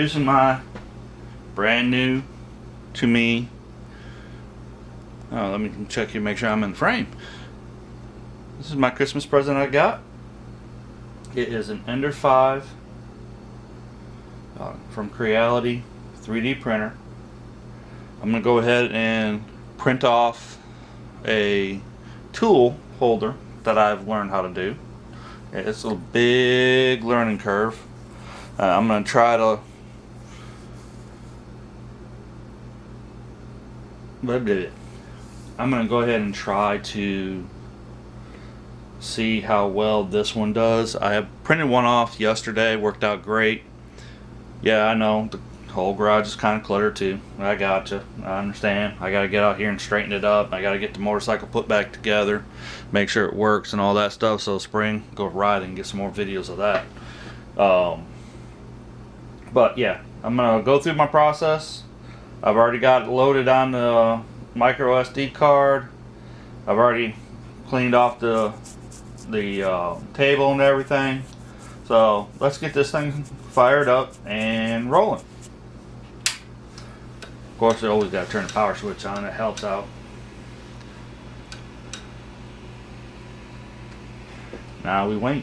introducing my brand new to me. Oh, let me check you, make sure I'm in the frame. This is my Christmas present I got. It is an Ender 5 from Creality 3D printer. I'm going to go ahead and print off a tool holder that I've learned how to do. It's a big learning curve. I'm going to try to I'm going to go ahead and try to see how well this one does. I have printed one off yesterday, worked out great. Yeah, I know the whole garage is kind of cluttered too. I gotcha. I understand. I got to get out here and straighten it up. I got to get the motorcycle put back together, make sure it works and all that stuff. So spring, go riding and get some more videos of that. But yeah, I'm going to go through my process. I've already got it loaded on the micro SD card. I've already cleaned off the table and everything. So let's get this thing fired up and rolling. Of course, you always got to turn the power switch on. It helps out. Now we wait.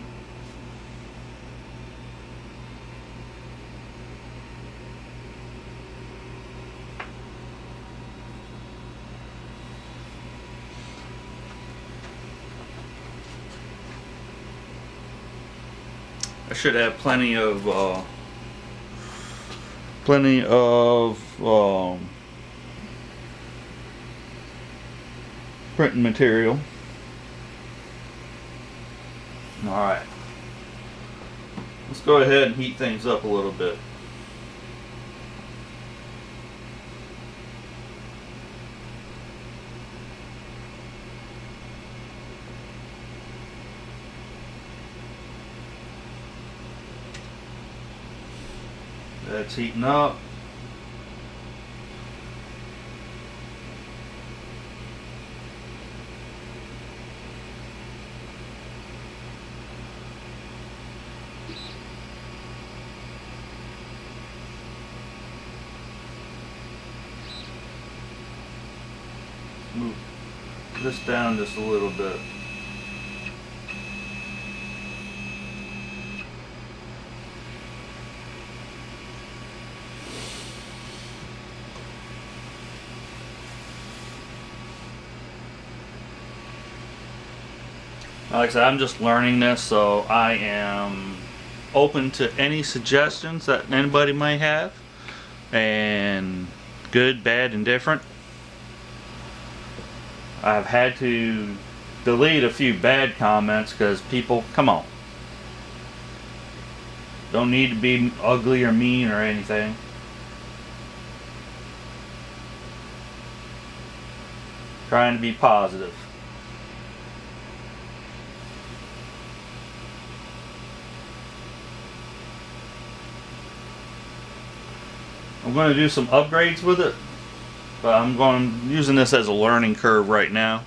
I should have plenty of printing material. Alright, let's go ahead and heat things up a little bit. That's heating up. Move this down just a little bit. Like I said, I'm just learning this, so I am open to any suggestions that anybody might have, and good, bad, and different. I've had to delete a few bad comments because people, come on, don't need to be ugly or mean or anything. Trying to be positive. I'm going to do some upgrades with it, but I'm using this as a learning curve right now.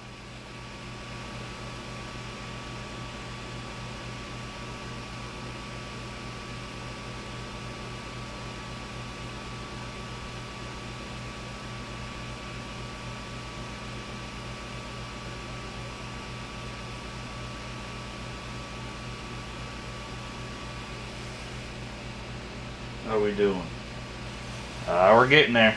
How are we doing? We're getting there.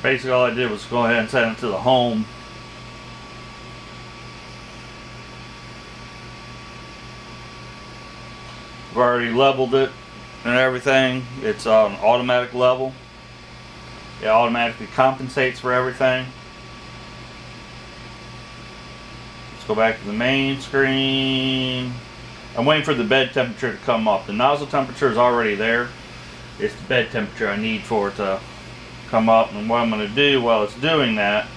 Basically all I did was go ahead and send it to the home. I've already leveled it and everything. It's on automatic level. It automatically compensates for everything. Let's go back to the main screen. I'm waiting for the bed temperature to come up. The nozzle temperature is already there. It's the bed temperature I need for it to come up. And what I'm going to do while it's doing that,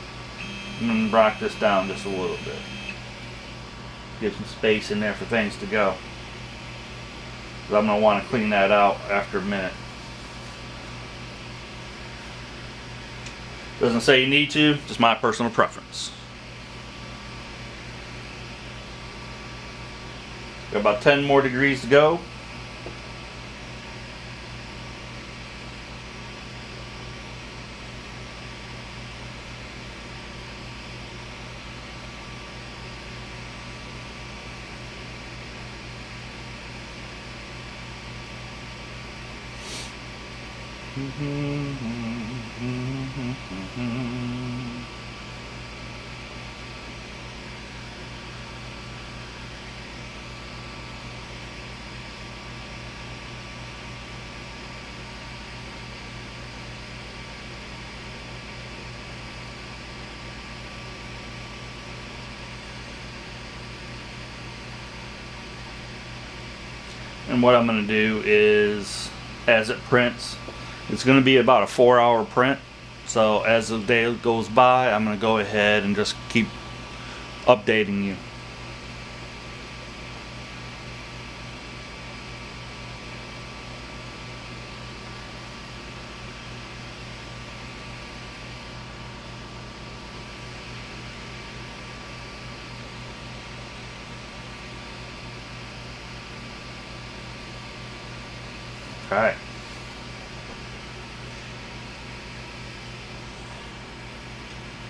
I'm going to rock this down just a little bit. Give some space in there for things to go. I'm going to want to clean that out after a minute. Doesn't say you need to, just my personal preference. Got about 10 more degrees to go. And what I'm going to do is, as it prints, it's going to be about a 4-hour print. So as the day goes by, I'm going to go ahead and just keep updating you. Alright.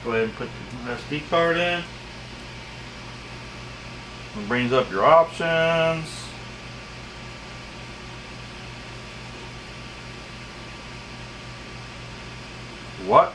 Go ahead and put the SD card in. It brings up your options. What?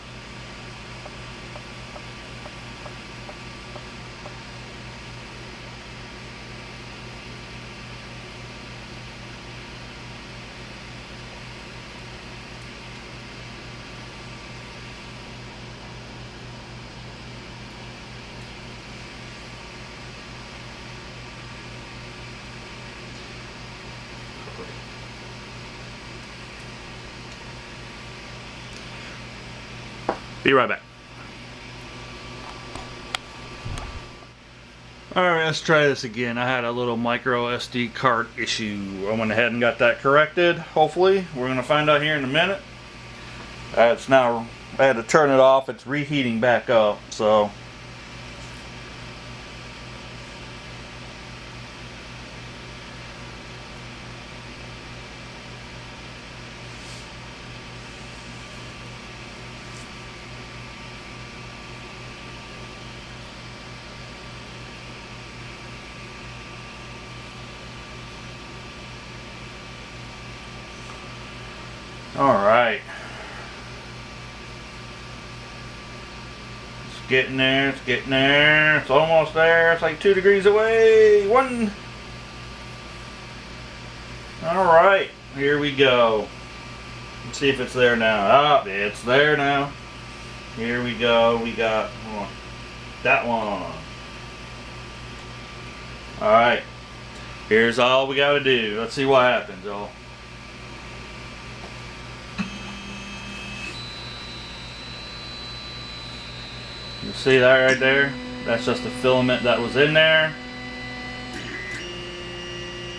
Be right back. Alright, let's try this again. I had a little micro SD card issue. I went ahead and got that corrected, hopefully. We're going to find out here in a minute. It's now, I had to turn it off. It's reheating back up, so. Alright. It's getting there, it's getting there. It's almost there. It's like 2 degrees away. 1. Alright, here we go. Let's see if it's there now. Ah, it's there now. Here we go. We got that one. Alright. Here's all we gotta do. Let's see what happens, y'all. You see that right there? That's just the filament that was in there.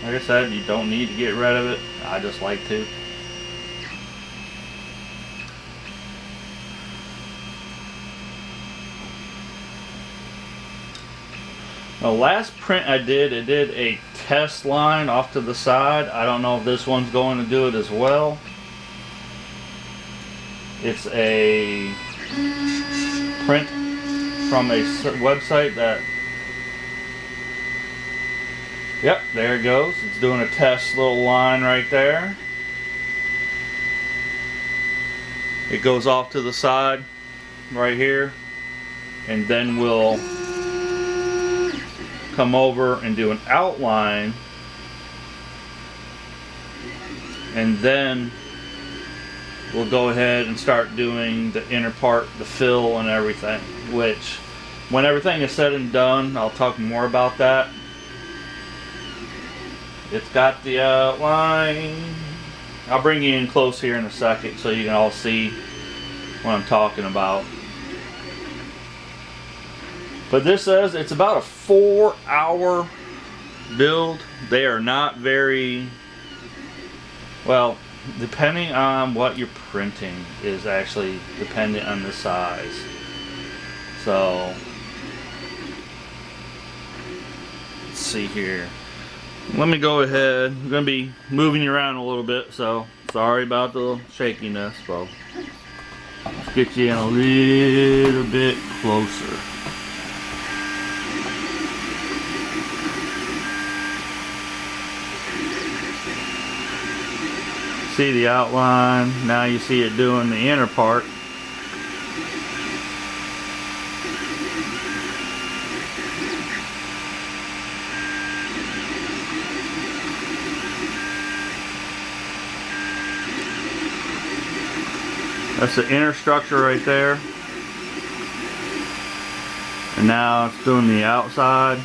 Like I said, you don't need to get rid of it. I just like to. The last print I did, it did a test line off to the side. I don't know if this one's going to do it as well. It's a print from a website that, yep, there it goes. It's doing a test little line right there. It goes off to the side right here, and then we'll come over and do an outline, and then we'll go ahead and start doing the inner part, the fill and everything, which when everything is said and done, I'll talk more about that. It's got the outline. I'll bring you in close here in a second so you can all see what I'm talking about. But this says it's about a 4-hour build. They are not very, well, depending on what you're printing is actually dependent on the size. So, let's see here. Let me go ahead. I'm going to be moving you around a little bit, so sorry about the shakiness, but let's get you in a little bit closer. See the outline, now you see it doing the inner part. That's the inner structure right there. And now it's doing the outside.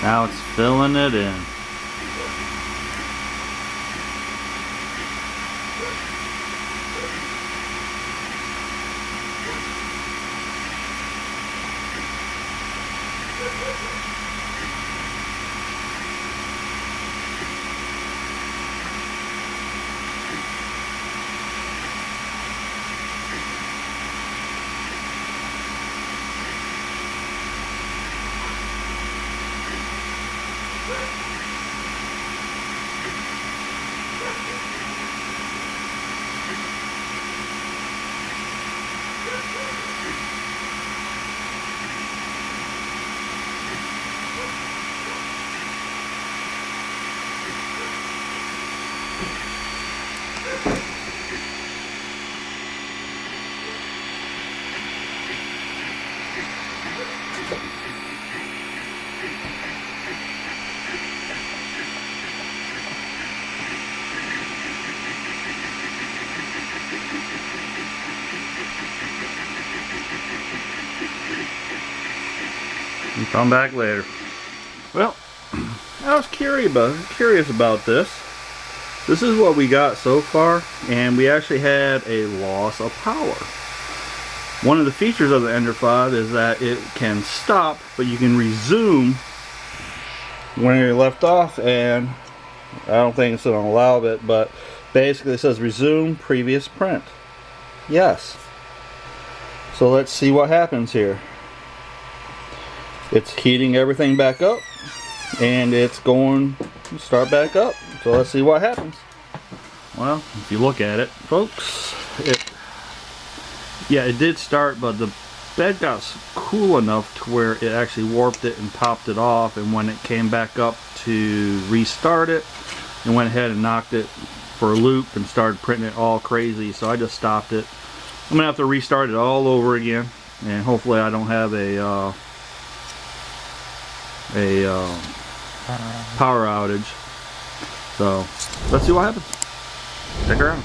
Now it's filling it in. And come back later. Well, I was curious about this. This is what we got so far, and we actually had a loss of power. One of the features of the Ender 5 is that it can stop, but you can resume when you're left off, and I don't think it's going to allow it, but basically it says resume previous print. Yes. So let's see what happens here. It's heating everything back up, and it's going to start back up. So let's see what happens. Well, if you look at it, folks, it did start, but the bed got cool enough to where it actually warped it and popped it off, and when it came back up to restart it, it went ahead and knocked it for a loop and started printing it all crazy. So I just stopped it. I'm gonna have to restart it all over again, and hopefully I don't have a power outage. So let's see what happens. Stick around.